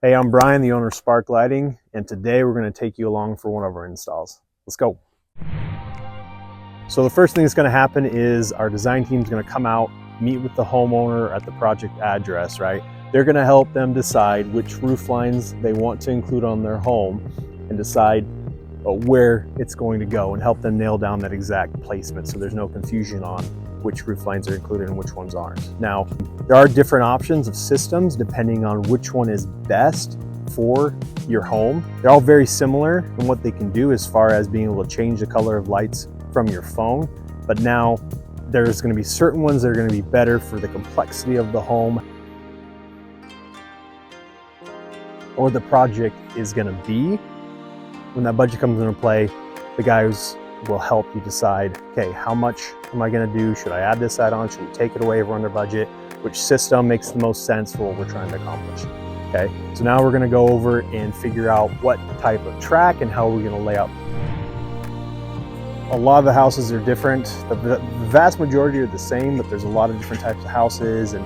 Hey, I'm Brian, the owner of Sparq Lighting, and today we're going to take you along for one of our installs. Let's go. So the first thing that's going to happen is our design team is going to come out, meet with the homeowner at the project address, right? They're going to help them decide which roof lines they want to include on their home and decide where it's going to go and help them nail down that exact placement so there's no confusion on which roof lines are included and which ones aren't. Now, there are different options of systems depending on which one is best for your home. They're all very similar in what they can do as far as being able to change the color of lights from your phone. But now there's going to be certain ones that are going to be better for the complexity of the home or the project is going to be. When that budget comes into play, the guys will help you decide, okay, how much am I going to do? Should I add this add-on? Should we take it away if we're under budget? Which system makes the most sense for what we're trying to accomplish? Okay, so now we're going to go over and figure out what type of track and how we're going to lay out. A lot of the houses are different. The vast majority are the same, but there's a lot of different types of houses and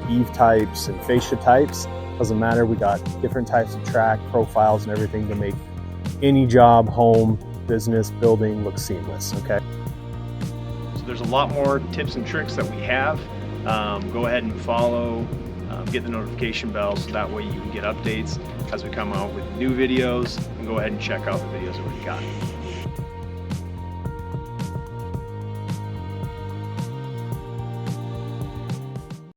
eave types and fascia types. Doesn't matter, we got different types of track profiles and everything to make any job, home, business, building look seamless, okay? So there's a lot more tips and tricks that we have. Go ahead and follow, get the notification bell so that way you can get updates as we come out with new videos, and go ahead and check out the videos that we've got.